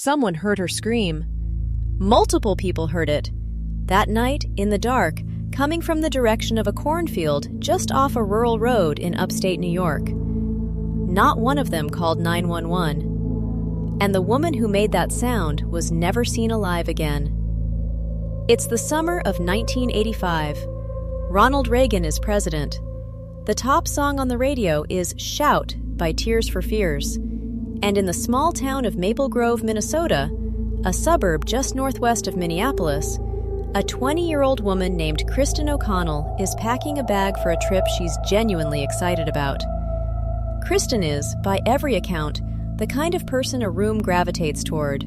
someone heard her scream. Multiple people heard it. That night, in the dark, coming from the direction of a cornfield just off a rural road in upstate New York. Not one of them called 911. And the woman who made that sound was never seen alive again. It's the summer of 1985. Ronald Reagan is president. The top song on the radio is Shout by Tears for Fears. And in the small town of Maple Grove, Minnesota, a suburb just northwest of Minneapolis, a 20-year-old woman named Kristin O'Connell is packing a bag for a trip she's genuinely excited about. Kristin is, by every account, the kind of person a room gravitates toward.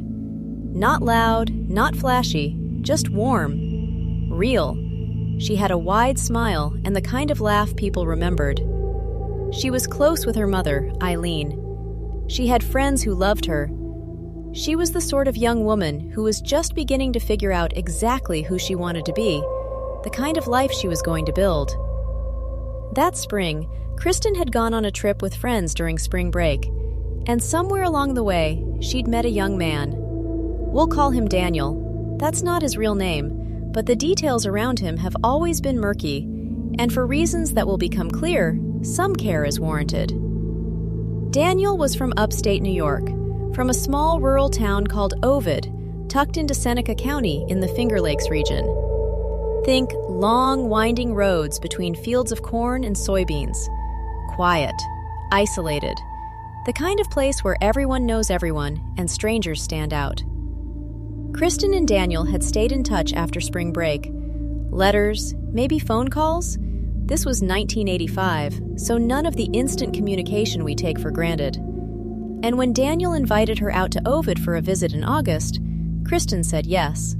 Not loud, not flashy, just warm, real. She had a wide smile and the kind of laugh people remembered. She was close with her mother, Eileen. She had friends who loved her. She was the sort of young woman who was just beginning to figure out exactly who she wanted to be, the kind of life she was going to build. That spring, Kristin had gone on a trip with friends during spring break, and somewhere along the way, she'd met a young man. We'll call him Daniel. That's not his real name, but the details around him have always been murky, and for reasons that will become clear, some care is warranted. Daniel was from upstate New York, from a small rural town called Ovid, tucked into Seneca County in the Finger Lakes region. Think long, winding roads between fields of corn and soybeans. Quiet, isolated, the kind of place where everyone knows everyone and strangers stand out. Kristin and Daniel had stayed in touch after spring break. Letters, maybe phone calls? This was 1985, so none of the instant communication we take for granted. And when Daniel invited her out to Ovid for a visit in August, Kristin said yes.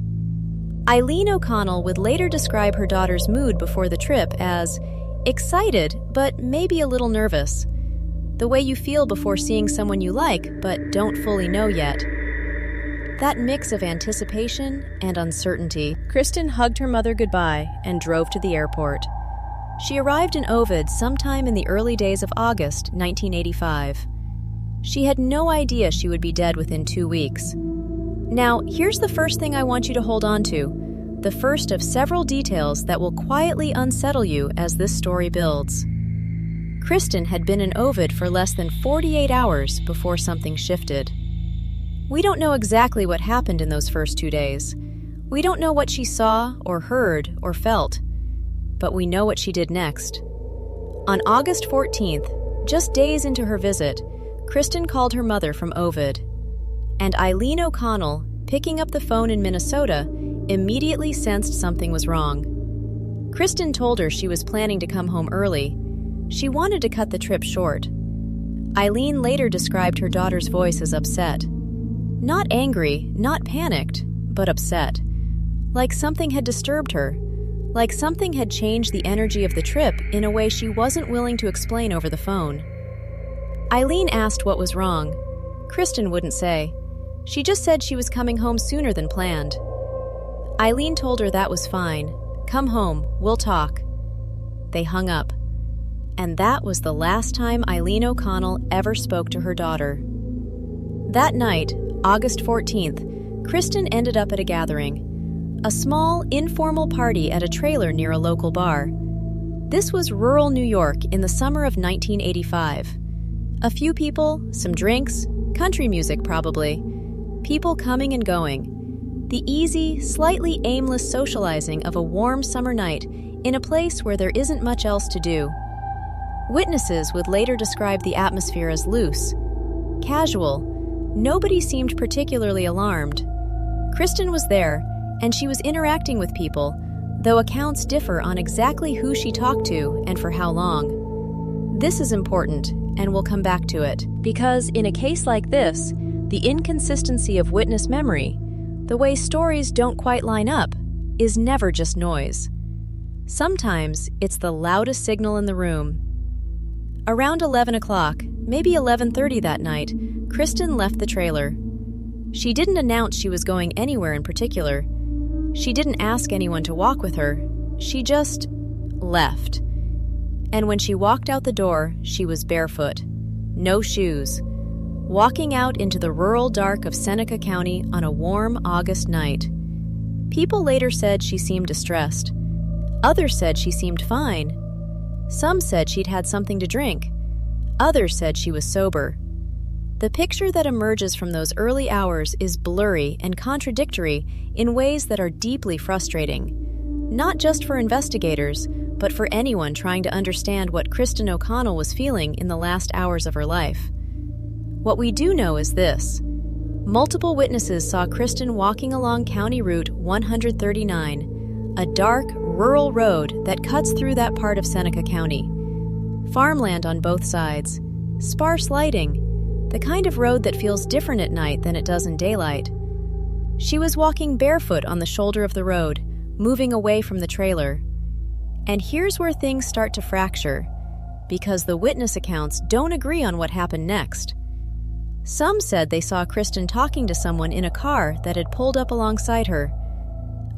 Eileen O'Connell would later describe her daughter's mood before the trip as excited, but maybe a little nervous. The way you feel before seeing someone you like, but don't fully know yet. That mix of anticipation and uncertainty. Kristin hugged her mother goodbye and drove to the airport. She arrived in Ovid sometime in the early days of August 1985. She had no idea she would be dead within 2 weeks. Now, here's the first thing I want you to hold on to, the first of several details that will quietly unsettle you as this story builds. Kristin had been in Ovid for less than 48 hours before something shifted. We don't know exactly what happened in those first 2 days. We don't know what she saw or heard or felt. But we know what she did next. On August 14th, just days into her visit, Kristin called her mother from Ovid. And Eileen O'Connell, picking up the phone in Minnesota, immediately sensed something was wrong. Kristin told her she was planning to come home early. She wanted to cut the trip short. Eileen later described her daughter's voice as upset. Not angry, not panicked, but upset. Like something had disturbed her. Like something had changed the energy of the trip in a way she wasn't willing to explain over the phone. Eileen asked what was wrong. Kristin wouldn't say. She just said she was coming home sooner than planned. Eileen told her that was fine. Come home, we'll talk. They hung up. And that was the last time Eileen O'Connell ever spoke to her daughter. That night, August 14th, Kristin ended up at a gathering. A small, informal party at a trailer near a local bar. This was rural New York in the summer of 1985. A few people, some drinks, country music probably. People coming and going. The easy, slightly aimless socializing of a warm summer night in a place where there isn't much else to do. Witnesses would later describe the atmosphere as loose, casual. Nobody seemed particularly alarmed. Kristin was there, and she was interacting with people, though accounts differ on exactly who she talked to and for how long. This is important, and we'll come back to it, because in a case like this, the inconsistency of witness memory, the way stories don't quite line up, is never just noise. Sometimes it's the loudest signal in the room. Around 11 o'clock, maybe 11:30 that night, Kristin left the trailer. She didn't announce she was going anywhere in particular. She didn't ask anyone to walk with her. She just left. And when she walked out the door, she was barefoot. No shoes. walking out into the rural dark of Seneca County on a warm August night. People later said she seemed distressed. Others said she seemed fine. Some said she'd had something to drink. Others said she was sober. The picture that emerges from those early hours is blurry and contradictory in ways that are deeply frustrating, not just for investigators, but for anyone trying to understand what Kristin O'Connell was feeling in the last hours of her life. What we do know is this. Multiple witnesses saw Kristin walking along County Route 139, a dark, rural road that cuts through that part of Seneca County. Farmland on both sides, sparse lighting, the kind of road that feels different at night than it does in daylight. She was walking barefoot on the shoulder of the road, moving away from the trailer. And here's where things start to fracture, because the witness accounts don't agree on what happened next. Some said they saw Kristin talking to someone in a car that had pulled up alongside her.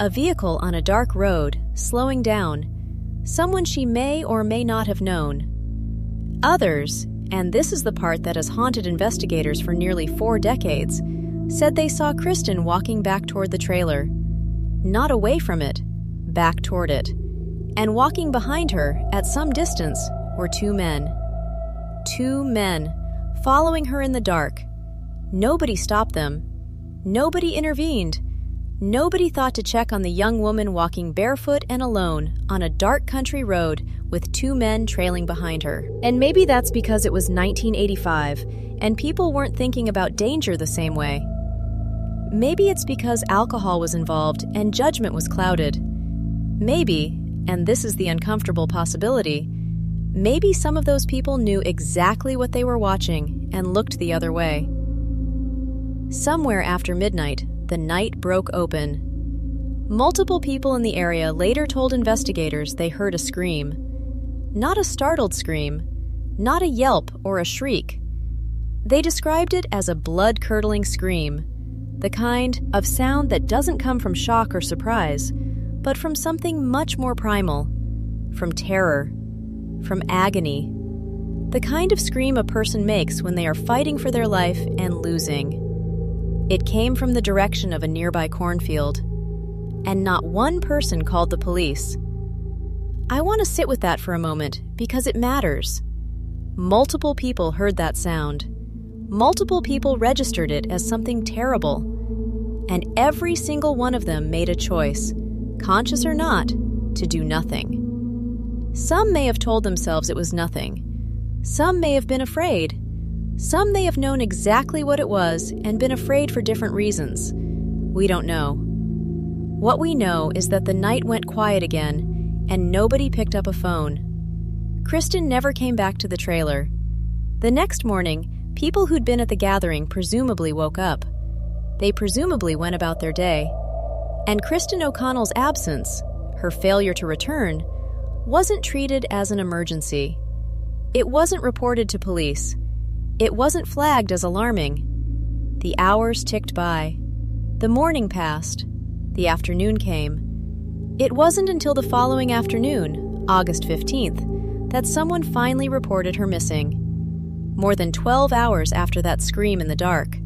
A vehicle on a dark road, slowing down, someone she may or may not have known. Others, and this is the part that has haunted investigators for nearly 4 decades, said they saw Kristin walking back toward the trailer. Not away from it, back toward it. And walking behind her, at some distance, were 2 men. 2 men, following her in the dark. Nobody stopped them. Nobody intervened. Nobody thought to check on the young woman walking barefoot and alone on a dark country road with 2 men trailing behind her. And maybe that's because it was 1985 and people weren't thinking about danger the same way. Maybe it's because alcohol was involved and judgment was clouded. Maybe, and this is the uncomfortable possibility, maybe some of those people knew exactly what they were watching and looked the other way. Somewhere after midnight, the night broke open. Multiple people in the area later told investigators they heard a scream. Not a startled scream, not a yelp or a shriek. They described it as a blood-curdling scream, the kind of sound that doesn't come from shock or surprise, but from something much more primal, from terror, from agony, the kind of scream a person makes when they are fighting for their life and losing. It came from the direction of a nearby cornfield, and not one person called the police. I want to sit with that for a moment because it matters. Multiple people heard that sound. Multiple people registered it as something terrible, and every single one of them made a choice, conscious or not, to do nothing. Some may have told themselves it was nothing. Some may have been afraid. Some may have known exactly what it was and been afraid for different reasons. We don't know. What we know is that the night went quiet again and nobody picked up a phone. Kristin never came back to the trailer. The next morning, people who'd been at the gathering presumably woke up. They presumably went about their day. And Kristin O'Connell's absence, her failure to return, wasn't treated as an emergency. It wasn't reported to police. It wasn't flagged as alarming. The hours ticked by. The morning passed. The afternoon came. It wasn't until the following afternoon, August 15th, that someone finally reported her missing. More than 12 hours after that scream in the dark.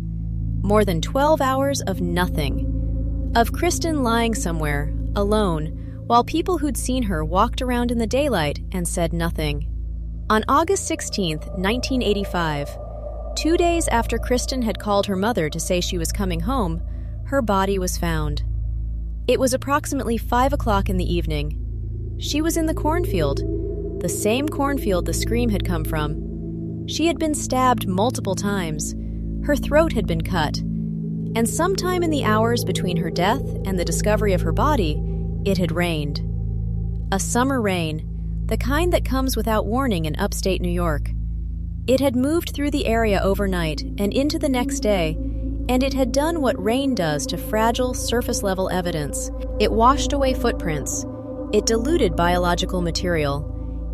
More than 12 hours of nothing. Of Kristin lying somewhere, alone, while people who'd seen her walked around in the daylight and said nothing. On August 16, 1985, 2 days after Kristin had called her mother to say she was coming home, her body was found. It was approximately 5 o'clock in the evening. She was in the cornfield, the same cornfield the scream had come from. She had been stabbed multiple times. Her throat had been cut. And sometime in the hours between her death and the discovery of her body, it had rained. A summer rain, the kind that comes without warning in upstate New York. It had moved through the area overnight and into the next day, and it had done what rain does to fragile, surface-level evidence. It washed away footprints. It diluted biological material.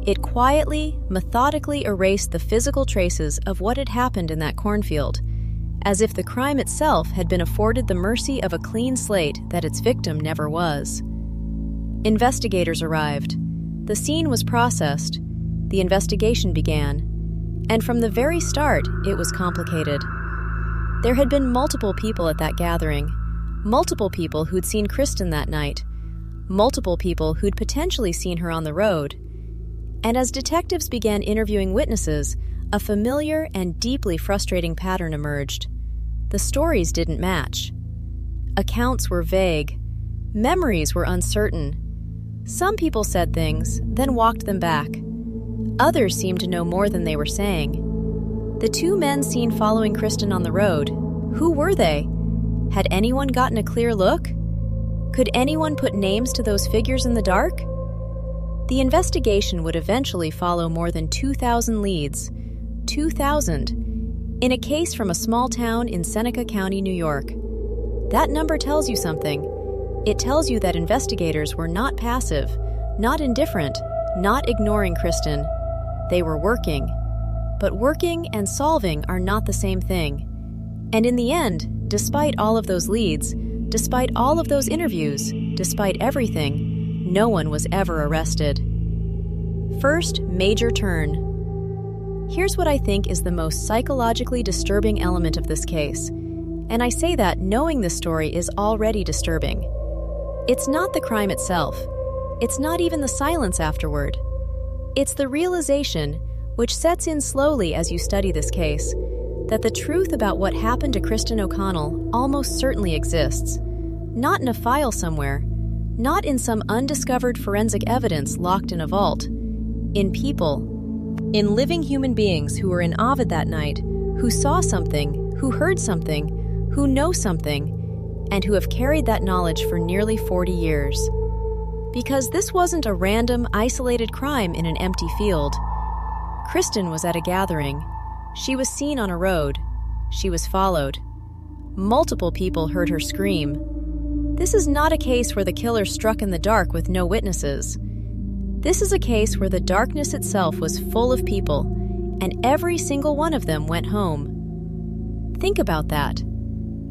It quietly, methodically erased the physical traces of what had happened in that cornfield, as if the crime itself had been afforded the mercy of a clean slate that its victim never was. Investigators arrived. The scene was processed. The investigation began. And from the very start, it was complicated. There had been multiple people at that gathering, multiple people who'd seen Kristin that night, multiple people who'd potentially seen her on the road. And as detectives began interviewing witnesses, a familiar and deeply frustrating pattern emerged. The stories didn't match. Accounts were vague. Memories were uncertain. Some people said things, then walked them back. Others seemed to know more than they were saying. The two men seen following Kristin on the road, who were they? Had anyone gotten a clear look? Could anyone put names to those figures in the dark? The investigation would eventually follow more than 2,000 leads. 2,000. In a case from a small town in Seneca County, New York. That number tells you something. It tells you that investigators were not passive, not indifferent, not ignoring Kristin. They were working. But working and solving are not the same thing. And in the end, despite all of those leads, despite all of those interviews, despite everything, no one was ever arrested. First major turn. Here's what I think is the most psychologically disturbing element of this case. And I say that knowing this story is already disturbing. It's not the crime itself. It's not even the silence afterward. It's the realization, which sets in slowly as you study this case, that the truth about what happened to Kristin O'Connell almost certainly exists. Not in a file somewhere, not in some undiscovered forensic evidence locked in a vault. In people. In living human beings who were in Ovid that night, who saw something, who heard something, who know something, and who have carried that knowledge for nearly 40 years. Because this wasn't a random, isolated crime in an empty field. Kristin was at a gathering. She was seen on a road. She was followed. Multiple people heard her scream. This is not a case where the killer struck in the dark with no witnesses. This is a case where the darkness itself was full of people, and every single one of them went home. Think about that.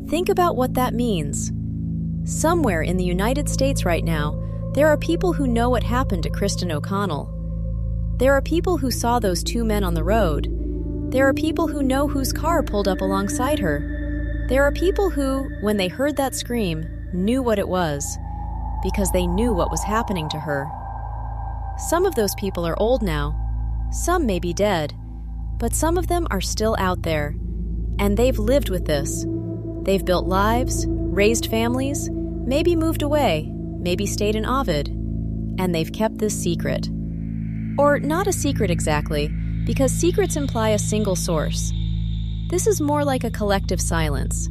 Think about what that means. Somewhere in the United States right now, there are people who know what happened to Kristin O'Connell. There are people who saw those two men on the road. There are people who know whose car pulled up alongside her. There are people who, when they heard that scream, knew what it was, because they knew what was happening to her. Some of those people are old now. Some may be dead. But some of them are still out there. And they've lived with this. They've built lives, raised families, maybe moved away, maybe stayed in Ovid, and they've kept this secret. Or not a secret exactly, because secrets imply a single source. This is more like a collective silence,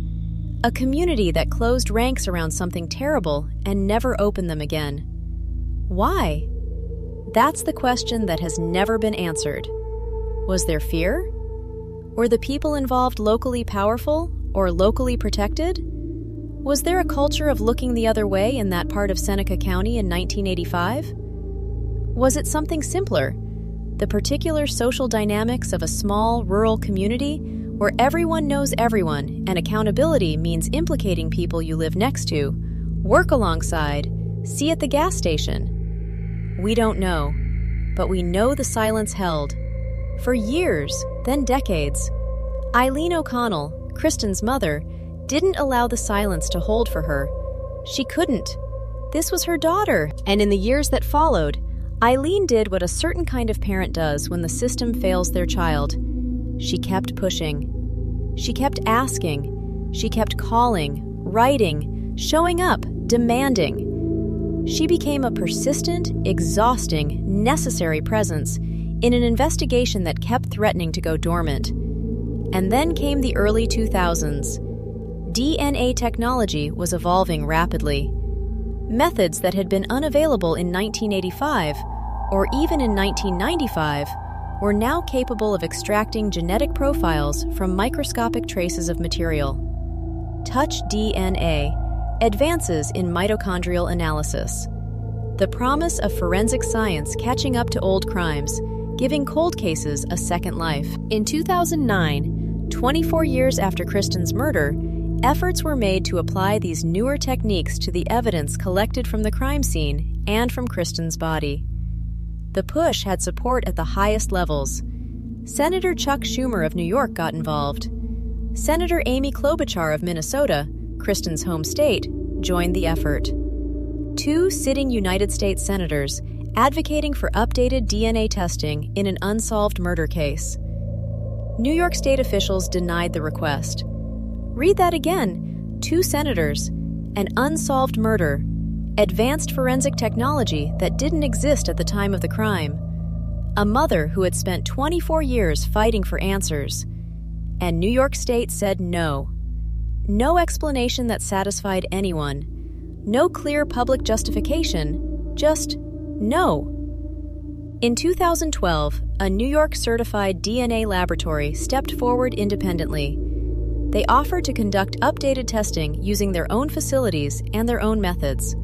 a community that closed ranks around something terrible and never opened them again. Why? That's the question that has never been answered. Was there fear? Were the people involved locally powerful or locally protected? Was there a culture of looking the other way in that part of Seneca County in 1985? Was it something simpler, the particular social dynamics of a small, rural community where everyone knows everyone and accountability means implicating people you live next to, work alongside, see at the gas station? We don't know, but we know the silence held. For years, then decades, Eileen O'Connell, Kristin's mother, didn't allow the silence to hold for her. She couldn't. This was her daughter, and in the years that followed, Eileen did what a certain kind of parent does when the system fails their child. She kept pushing. She kept asking. She kept calling, writing, showing up, demanding. She became a persistent, exhausting, necessary presence in an investigation that kept threatening to go dormant. And then came the early 2000s. DNA technology was evolving rapidly. Methods that had been unavailable in 1985, or even in 1995, were now capable of extracting genetic profiles from microscopic traces of material. Touch DNA, advances in mitochondrial analysis. The promise of forensic science catching up to old crimes, giving cold cases a second life. In 2009, 24 years after Kristin's murder, efforts were made to apply these newer techniques to the evidence collected from the crime scene and from Kristin's body. The push had support at the highest levels. Senator Chuck Schumer of New York got involved. Senator Amy Klobuchar of Minnesota, Kristin's home state, joined the effort. 2 sitting United States senators advocating for updated DNA testing in an unsolved murder case. New York State officials denied the request. Read that again. 2 senators, an unsolved murder, advanced forensic technology that didn't exist at the time of the crime, a mother who had spent 24 years fighting for answers, and New York State said no. No explanation that satisfied anyone. No clear public justification, just no. In 2012, a New York certified DNA laboratory stepped forward independently. They offered to conduct updated testing using their own facilities and their own methods.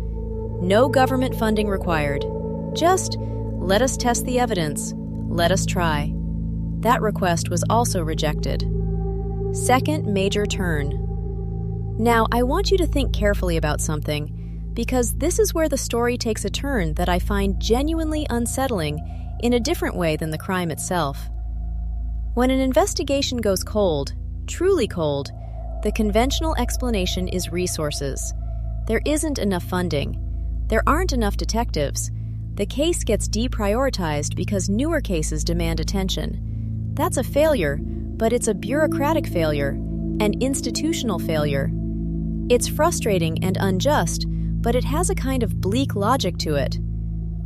No government funding required. Just let us test the evidence. Let us try. That request was also rejected. Second major turn. Now, I want you to think carefully about something, because this is where the story takes a turn that I find genuinely unsettling in a different way than the crime itself. When an investigation goes cold, truly cold, the conventional explanation is resources. There isn't enough funding. There aren't enough detectives. The case gets deprioritized because newer cases demand attention. That's a failure, but it's a bureaucratic failure, an institutional failure. It's frustrating and unjust, but it has a kind of bleak logic to it.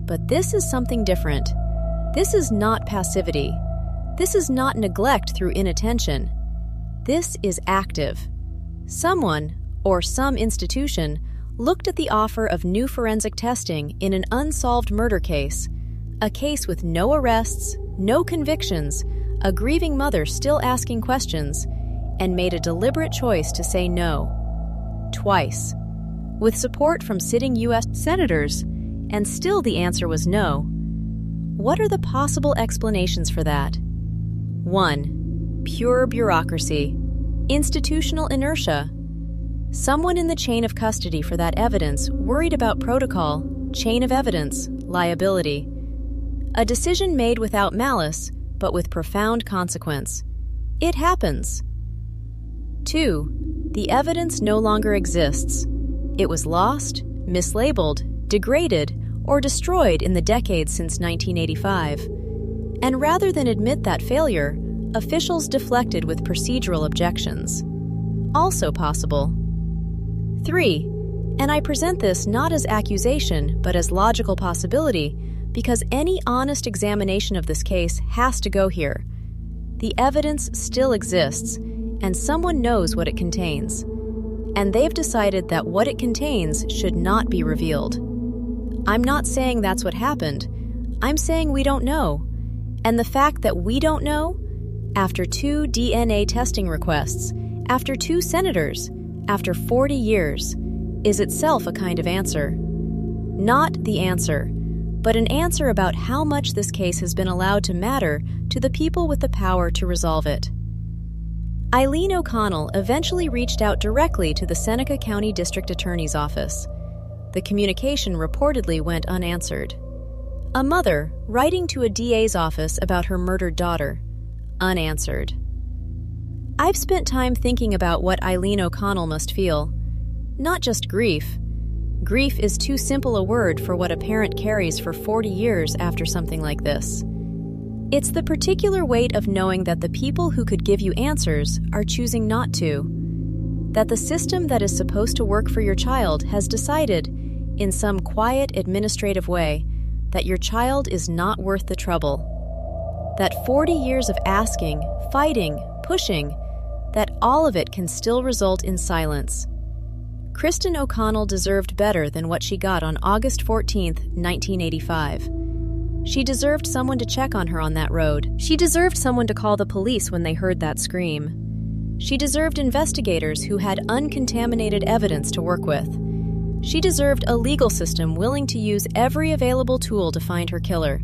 But this is something different. This is not passivity. This is not neglect through inattention. This is active. Someone, or some institution, looked at the offer of new forensic testing in an unsolved murder case, a case with no arrests, no convictions, a grieving mother still asking questions, and made a deliberate choice to say no. Twice. With support from sitting U.S. senators, and still the answer was no. What are the possible explanations for that? 1. Pure bureaucracy. Institutional inertia. Someone in the chain of custody for that evidence worried about protocol, chain of evidence, liability. A decision made without malice, but with profound consequence. It happens. 2. The evidence no longer exists. It was lost, mislabeled, degraded, or destroyed in the decades since 1985. And rather than admit that failure, officials deflected with procedural objections. Also possible. 3. And I present this not as accusation, but as logical possibility, because any honest examination of this case has to go here. The evidence still exists, and someone knows what it contains. And they've decided that what it contains should not be revealed. I'm not saying that's what happened. I'm saying we don't know. And the fact that we don't know, after 2 DNA testing requests, after 2 senators, after 40 years, is itself a kind of answer. Not the answer, but an answer about how much this case has been allowed to matter to the people with the power to resolve it. Eileen O'Connell eventually reached out directly to the Seneca County District Attorney's Office. The communication reportedly went unanswered. A mother writing to a DA's office about her murdered daughter. Unanswered. I've spent time thinking about what Eileen O'Connell must feel. Not just grief. Grief is too simple a word for what a parent carries for 40 years after something like this. It's the particular weight of knowing that the people who could give you answers are choosing not to. That the system that is supposed to work for your child has decided, in some quiet administrative way, that your child is not worth the trouble. That 40 years of asking, fighting, pushing, that all of it can still result in silence. Kristin O'Connell deserved better than what she got on August 14, 1985. She deserved someone to check on her on that road. She deserved someone to call the police when they heard that scream. She deserved investigators who had uncontaminated evidence to work with. She deserved a legal system willing to use every available tool to find her killer.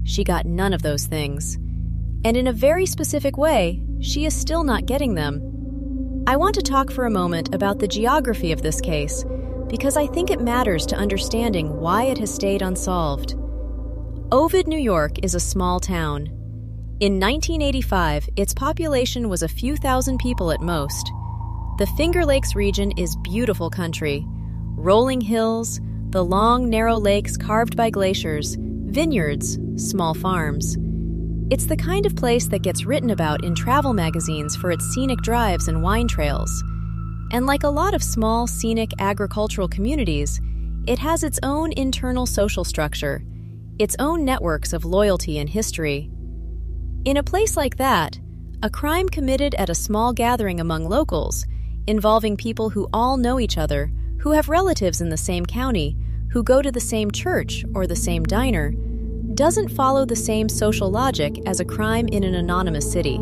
She got none of those things. And in a very specific way, she is still not getting them. I want to talk for a moment about the geography of this case, because I think it matters to understanding why it has stayed unsolved. Ovid, New York is a small town. In 1985, its population was a few thousand people at most. The Finger Lakes region is beautiful country. Rolling hills, the long, narrow lakes carved by glaciers, vineyards, small farms. It's the kind of place that gets written about in travel magazines for its scenic drives and wine trails. And like a lot of small, scenic agricultural communities, it has its own internal social structure, its own networks of loyalty and history. In a place like that, a crime committed at a small gathering among locals, involving people who all know each other, who have relatives in the same county, who go to the same church or the same diner, doesn't follow the same social logic as a crime in an anonymous city.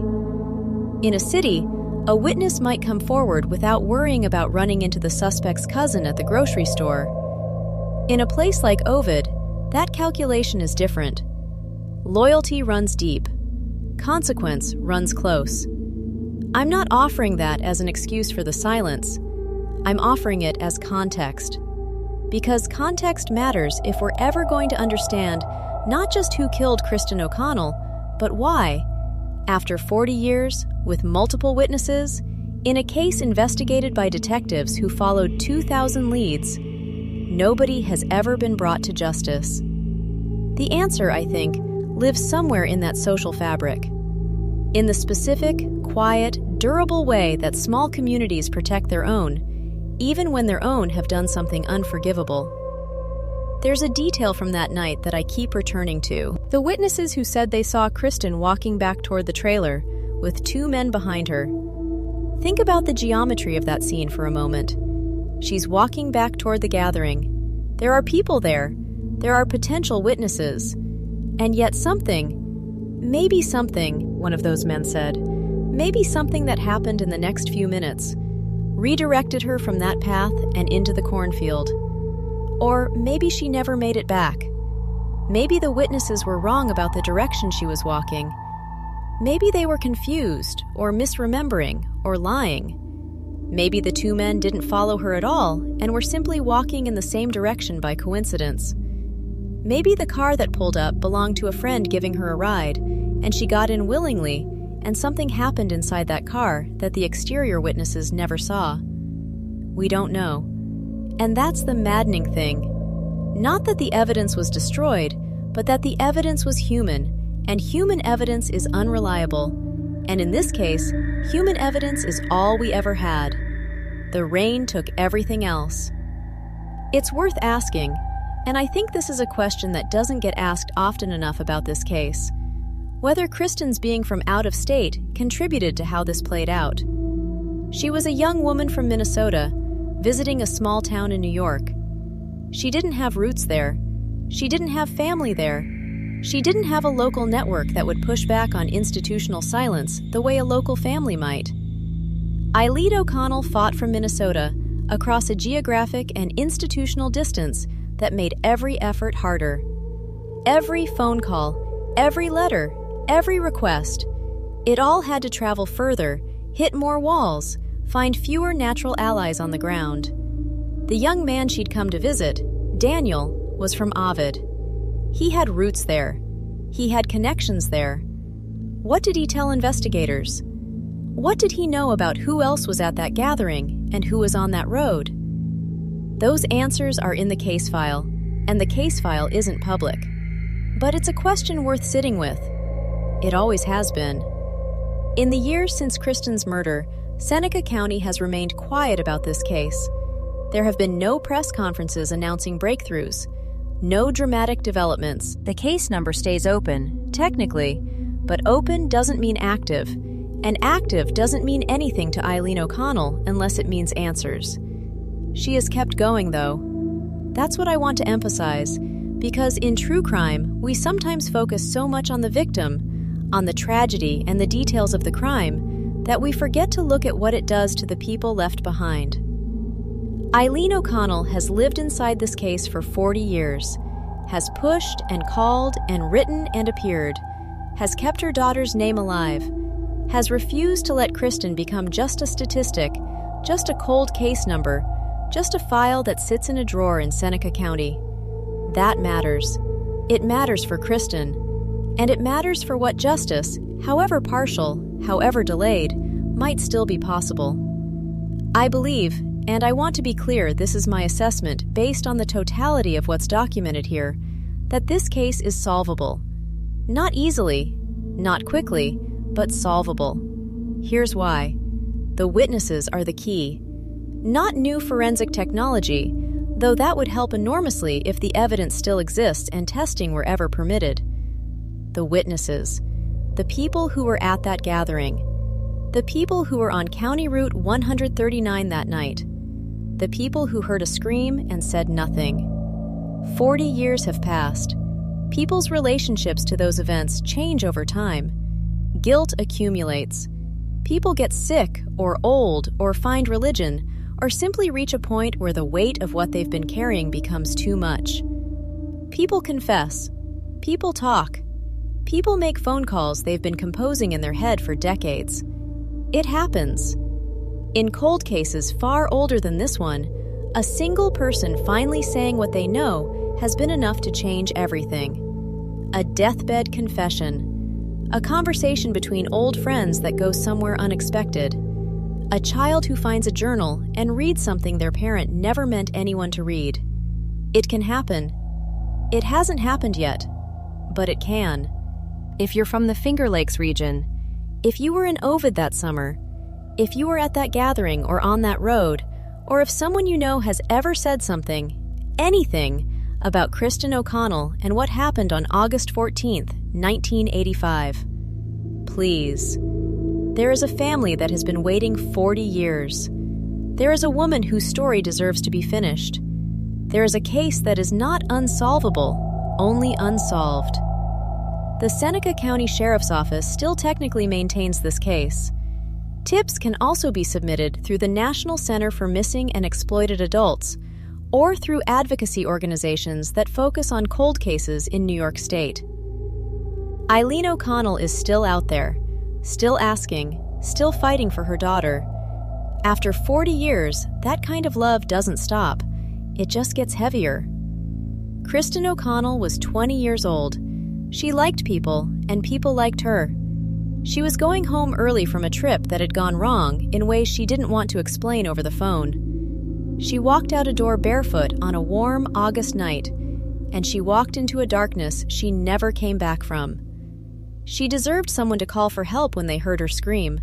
In a city, a witness might come forward without worrying about running into the suspect's cousin at the grocery store. In a place like Ovid, that calculation is different. Loyalty runs deep. Consequence runs close. I'm not offering that as an excuse for the silence. I'm offering it as context. Because context matters if we're ever going to understand not just who killed Kristin O'Connell, but why. After 40 years, with multiple witnesses, in a case investigated by detectives who followed 2,000 leads, nobody has ever been brought to justice. The answer, I think, lives somewhere in that social fabric. In the specific, quiet, durable way that small communities protect their own, even when their own have done something unforgivable. There's a detail from that night that I keep returning to. The witnesses who said they saw Kristin walking back toward the trailer, with two men behind her. Think about the geometry of that scene for a moment. She's walking back toward the gathering. There are people there. There are potential witnesses. And yet maybe something, one of those men said, maybe something that happened in the next few minutes, redirected her from that path and into the cornfield. Or maybe she never made it back. Maybe the witnesses were wrong about the direction she was walking. Maybe they were confused, or misremembering, or lying. Maybe the two men didn't follow her at all and were simply walking in the same direction by coincidence. Maybe the car that pulled up belonged to a friend giving her a ride, and she got in willingly, and something happened inside that car that the exterior witnesses never saw. We don't know. And that's the maddening thing. Not that the evidence was destroyed, but that the evidence was human, and human evidence is unreliable. And in this case, human evidence is all we ever had. The rain took everything else. It's worth asking, and I think this is a question that doesn't get asked often enough about this case, whether Kristin's being from out of state contributed to how this played out. She was a young woman from Minnesota, visiting a small town in New York. She didn't have roots there. She didn't have family there. She didn't have a local network that would push back on institutional silence the way a local family might. Kristin O'Connell fought from Minnesota across a geographic and institutional distance that made every effort harder. Every phone call, every letter, every request, it all had to travel further, hit more walls, find fewer natural allies on the ground. The young man she'd come to visit, Daniel, was from Ovid. He had roots there. He had connections there. What did he tell investigators? What did he know about who else was at that gathering and who was on that road? Those answers are in the case file, and the case file isn't public. But it's a question worth sitting with. It always has been. In the years since Kristin's murder, Seneca County has remained quiet about this case. There have been no press conferences announcing breakthroughs, no dramatic developments. The case number stays open, technically, but open doesn't mean active, and active doesn't mean anything to Kristin O'Connell unless it means answers. She has kept going, though. That's what I want to emphasize, because in true crime, we sometimes focus so much on the victim, on the tragedy and the details of the crime, that we forget to look at what it does to the people left behind. Kristin O'Connell has lived inside this case for 40 years, has pushed and called and written and appeared, has kept her daughter's name alive, has refused to let Kristin become just a statistic, just a cold case number, just a file that sits in a drawer in Seneca County. That matters. It matters for Kristin, and it matters for what justice, however partial, however delayed, might still be possible. I believe, and I want to be clear, this is my assessment based on the totality of what's documented here, that this case is solvable. Not easily, not quickly, but solvable. Here's why. The witnesses are the key. Not new forensic technology, though that would help enormously if the evidence still exists and testing were ever permitted. The witnesses. The people who were at that gathering. The people who were on County Route 139 that night. The people who heard a scream and said nothing. 40 years have passed. People's relationships to those events change over time. Guilt accumulates. People get sick or old or find religion or simply reach a point where the weight of what they've been carrying becomes too much. People confess. People talk. People make phone calls they've been composing in their head for decades. It happens. In cold cases far older than this one, a single person finally saying what they know has been enough to change everything. A deathbed confession. A conversation between old friends that goes somewhere unexpected. A child who finds a journal and reads something their parent never meant anyone to read. It can happen. It hasn't happened yet, but it can. If you're from the Finger Lakes region, if you were in Ovid that summer, if you were at that gathering or on that road, or if someone you know has ever said something, anything, about Kristin O'Connell and what happened on August 14th, 1985. Please. There is a family that has been waiting 40 years. There is a woman whose story deserves to be finished. There is a case that is not unsolvable, only unsolved. The Seneca County Sheriff's Office still technically maintains this case. Tips can also be submitted through the National Center for Missing and Exploited Adults, or through advocacy organizations that focus on cold cases in New York State. Eileen O'Connell is still out there, still asking, still fighting for her daughter. After 40 years, that kind of love doesn't stop. It just gets heavier. Kristin O'Connell was 20 years old. She liked people, and people liked her. She was going home early from a trip that had gone wrong in ways she didn't want to explain over the phone. She walked out a door barefoot on a warm August night, and she walked into a darkness she never came back from. She deserved someone to call for help when they heard her scream.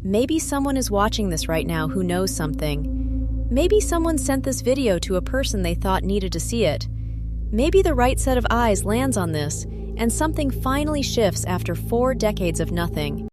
Maybe someone is watching this right now who knows something. Maybe someone sent this video to a person they thought needed to see it. Maybe the right set of eyes lands on this, and something finally shifts after 4 decades of nothing.